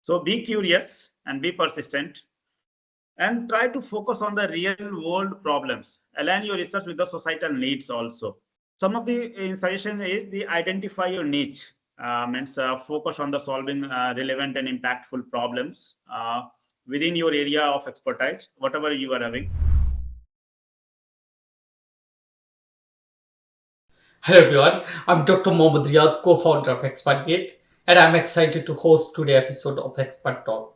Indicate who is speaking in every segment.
Speaker 1: So be curious and be persistent, and try to focus on the real world problems. Align your research with the societal needs also. Some of the suggestion is the identify your niche. Means focus on the solving relevant and impactful problems within your area of expertise, whatever you are having.
Speaker 2: Hello everyone, I'm Dr. Mohammad Riyad, co-founder of ExpertGate, and I'm excited to host today's episode of Expert Talk.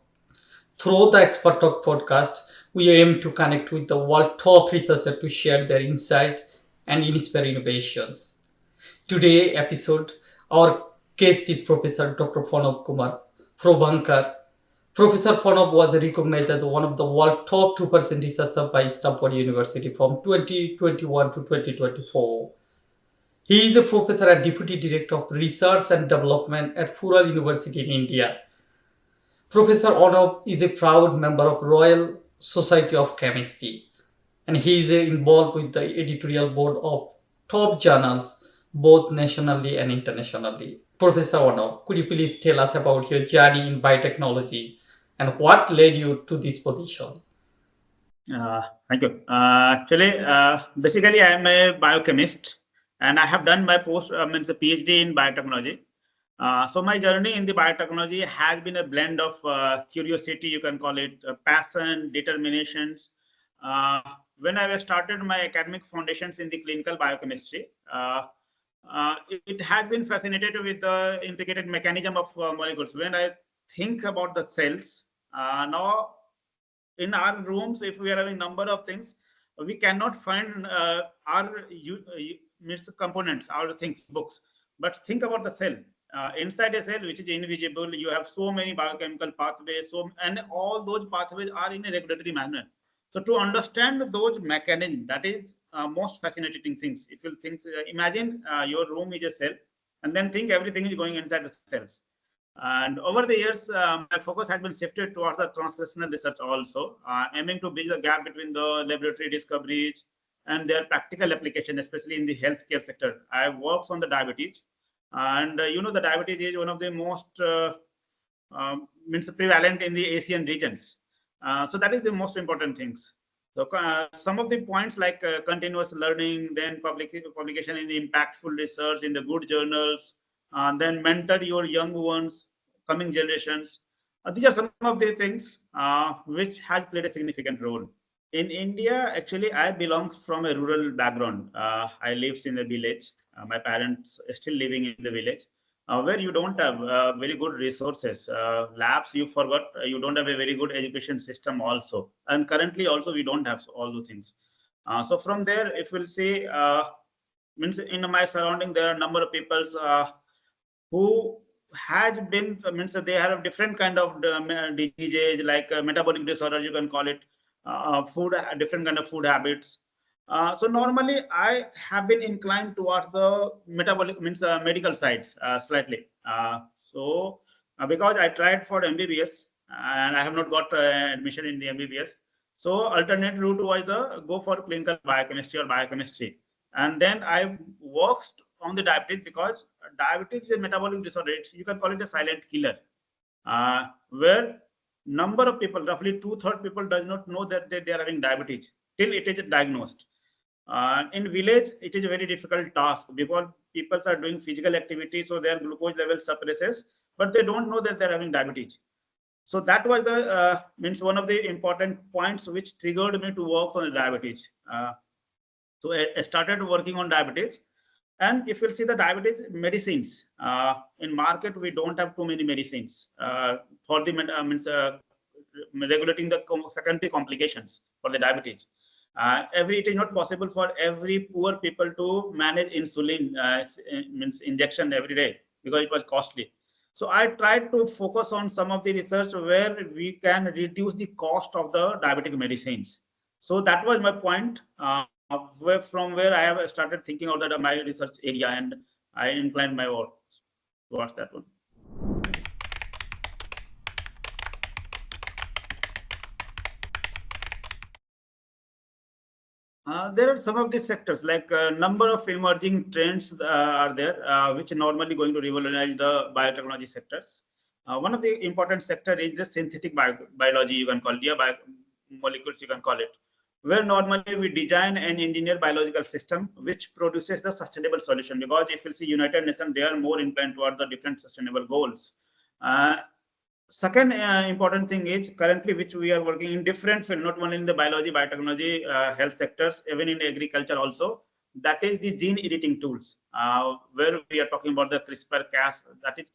Speaker 2: Through the Expert Talk podcast, we aim to connect with the world's top researchers to share their insight and inspire innovations. Today's episode, our guest is Professor Dr. Pranav Kumar Prabhakar. Professor Pranav was recognized as one of the world's top 2% researchers by Stanford University from 2021 to 2024. He is a professor and deputy director of research and development at Parul University in India. Professor Pranav is a proud member of Royal Society of Chemistry, and he is involved with the editorial board of top journals both nationally and internationally. Professor Pranav, could you please tell us about your journey in biotechnology and what led you to this position?
Speaker 1: Thank you. Actually, basically, I am a biochemist, and I have done my means a PhD in biotechnology. So my journey in the biotechnology has been a blend of curiosity, you can call it, passion, determinations. When I started my academic foundations in the clinical biochemistry, it has been fascinated with the integrated mechanism of molecules. When I think about the cells, now in our rooms, if we are having number of things, we cannot find our components, our things, books. But think about the cell. Inside a cell, which is invisible, you have so many biochemical pathways, and all those pathways are in a regulatory manner. So to understand those mechanisms, that is most fascinating things. If you think, imagine your room is a cell, and then think everything is going inside the cells. And over the years, my focus has been shifted towards the translational research also, aiming to bridge the gap between the laboratory discoveries and their practical application, especially in the healthcare sector. I worked on the diabetes, and the diabetes is one of the most means prevalent in the Asian regions. So that is the most important things. So some of the points like continuous learning, then publication in the impactful research in the good journals, then mentor your young ones, coming generations. These are some of the things which has played a significant role. In India, actually, I belong from a rural background. I live in a village. My parents are still living in the village, where you don't have very good resources. Labs, you forgot, you don't have a very good education system also. And currently also, we don't have all the things. So from there, if we'll see, means in my surrounding, there are a number of people who has been, means they have different kind of diseases like metabolic disorder, you can call it, food, different kind of food habits. So normally I have been inclined towards the metabolic, means medical sides slightly. Because I tried for MBBS and I have not got admission in the MBBS, so alternate route was the go for clinical biochemistry or biochemistry, and then I worked on the diabetes, because diabetes is a metabolic disorder. You can call it a silent killer, where number of people, roughly 2/3 people, does not know that they are having diabetes till it is diagnosed. In village, it is a very difficult task because people are doing physical activity, so their glucose level suppresses, but they don't know that they're having diabetes. So that was the means one of the important points which triggered me to work on diabetes. So I started working on diabetes. And if you see the diabetes medicines in market, we don't have too many medicines for the means regulating the secondary complications for the diabetes. It is not possible for every poor people to manage insulin means injection every day, because it was costly. So I tried to focus on some of the research where we can reduce the cost of the diabetic medicines. So that was my point. From where I have started thinking about my research area, and I inclined my work towards that one. There are some of the sectors, like a number of emerging trends are there, which are normally going to revolutionize the biotechnology sectors. One of the important sector is the synthetic biology, you can call it, molecules, you can call it, where normally we design and engineer biological system which produces the sustainable solution. Because if you see United Nations, they are more inclined toward the different sustainable goals. Second important thing is currently which we are working in different field, not only in the biology, biotechnology, health sectors, even in agriculture also. That is the gene editing tools, where we are talking about the CRISPR-Cas. That is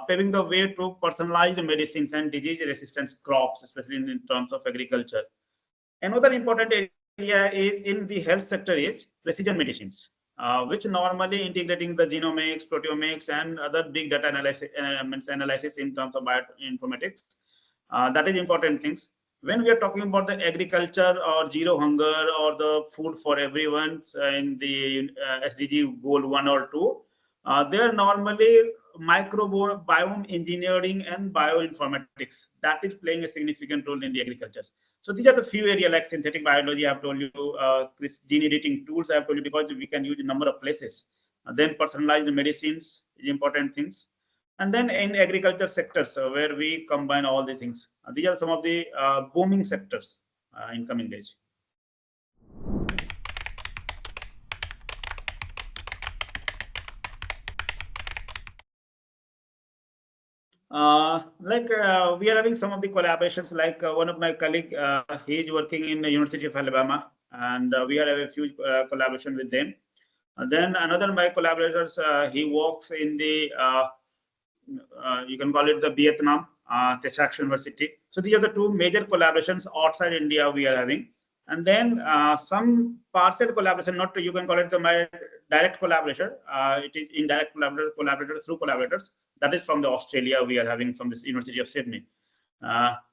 Speaker 1: paving the way to personalized medicines and disease resistance crops, especially in terms of agriculture. Another important area is in the health sector is precision medicines, which normally integrating the genomics, proteomics, and other big data analysis in terms of bioinformatics. That is important things. When we are talking about the agriculture or zero hunger or the food for everyone in the SDG goal 1 or 2, they are normally microbiome engineering and bioinformatics that is playing a significant role in the agriculture. So these are the few areas like synthetic biology, I have told you, gene editing tools, I have told you, because we can use a number of places. Then personalized medicines is important things. And then in agriculture sectors, where we combine all the things. These are some of the booming sectors in coming days. We are having some of the collaborations. Like one of my colleague, he is working in the University of Alabama, and we are having a huge collaboration with them. Then another my collaborators, he works in the you can call it the Vietnam, Stanford University. So these are the two major collaborations outside India we are having. And then some partial collaboration, not you can call it my direct collaboration. It is indirect collaborator through collaborators. That is from the Australia we are having from this University of Sydney.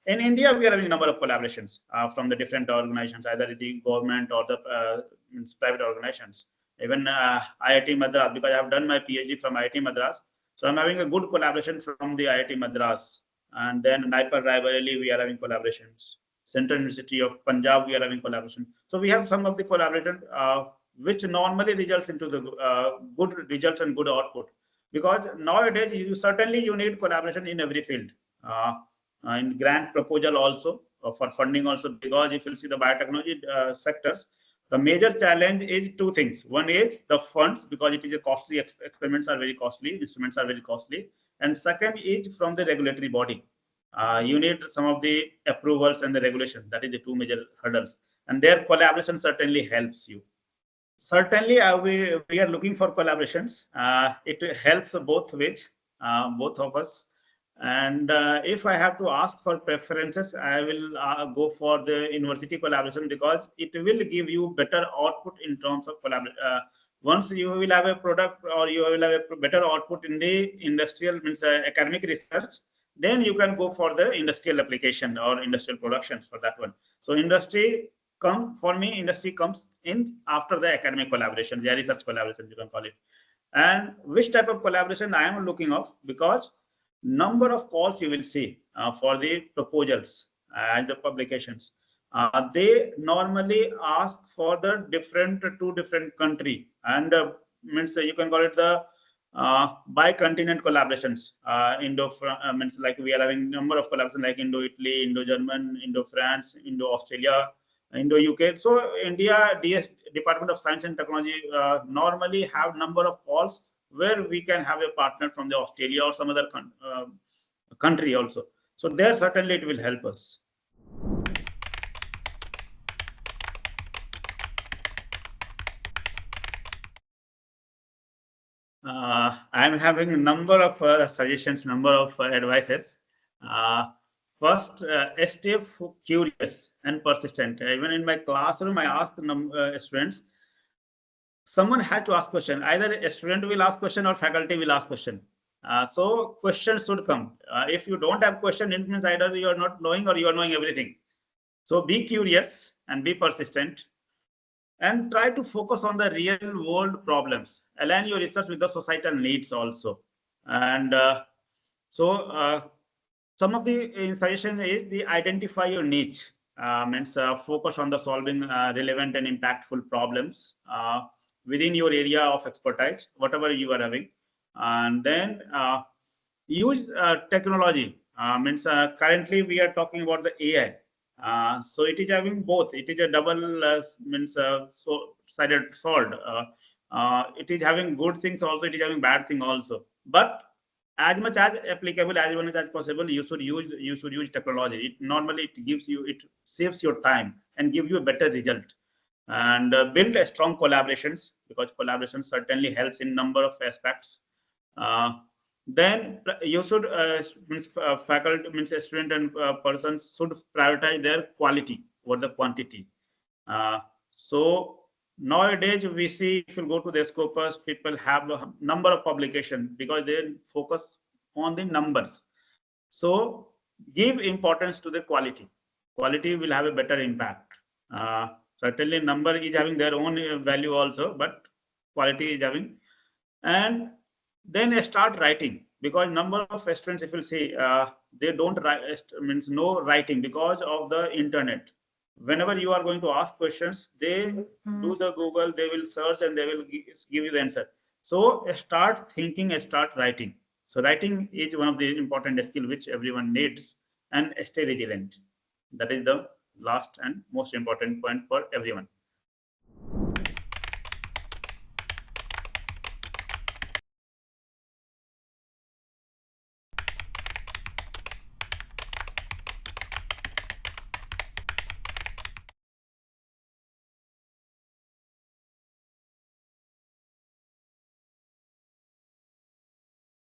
Speaker 1: In India, we are having a number of collaborations from the different organizations, either the government or the private organizations. Even IIT Madras, because I have done my PhD from IIT Madras. So I'm having a good collaboration from the IIT Madras. And then Naipur Raebareli, we are having collaborations. Central University of Punjab, we are having collaboration. So we have some of the collaboration which normally results into the good results and good output. Because nowadays, you need collaboration in every field. In grant proposal also, for funding also, because if you see the biotechnology sectors, the major challenge is two things. One is the funds, because it is a costly, experiments are very costly, instruments are very costly. And second is from the regulatory body. You need some of the approvals and the regulation. That is the two major hurdles. And their collaboration certainly helps you. Certainly, we are looking for collaborations. It helps both ways, both of us. And if I have to ask for preferences, I will go for the university collaboration, because it will give you better output in terms of collaboration. Once you will have a product or you will have a better output in the industrial, means academic research, then you can go for the industrial application or industrial productions for that one. So industry comes in after the academic collaborations, the research collaborations, you can call it. And which type of collaboration I am looking of, because number of calls you will see for the proposals and the publications. They normally ask for the two different country, and means you can call it the bi-continent collaborations. Means like we are having number of collaborations like Indo-Italy, Indo-German, Indo-France, Indo-Australia, Indo-UK. So India Department of Science and Technology normally have number of calls where we can have a partner from the Australia or some other country also. So there certainly it will help us. I'm having a number of suggestions, number of advices. First, stay curious and persistent. Even in my classroom, I asked students, someone had to ask question. Either a student will ask question or faculty will ask question. So questions should come. If you don't have question, it means either you are not knowing or you are knowing everything. So be curious and be persistent, and try to focus on the real world problems. Align your research with the societal needs also. And some of the suggestion is the identify your niche. Means focus on the solving relevant and impactful problems within your area of expertise, whatever you are having. And then use technology. Means currently we are talking about the AI. So it is having both. It is a double means so sided sword. It is having good things also. It is having bad thing also. But as much as applicable, as much as possible, you should use technology. It normally it gives you, it saves your time and give you a better result. And build a strong collaborations, because collaboration certainly helps in number of aspects. uh, then you should means faculty means a student and persons should prioritize their quality over the quantity. So nowadays we see, if you go to the Scopus, people have a number of publications because they focus on the numbers. So give importance to the quality. Quality will have a better impact. Certainly number is having their own value also, but quality is having. And then start writing, because number of students, if you see, they don't write, means no writing because of the internet. Whenever you are going to ask questions, they do the Google, they will search and they will give you the answer. So start thinking and start writing. So writing is one of the important skill which everyone needs, and stay resilient. That is the last and most important point for everyone.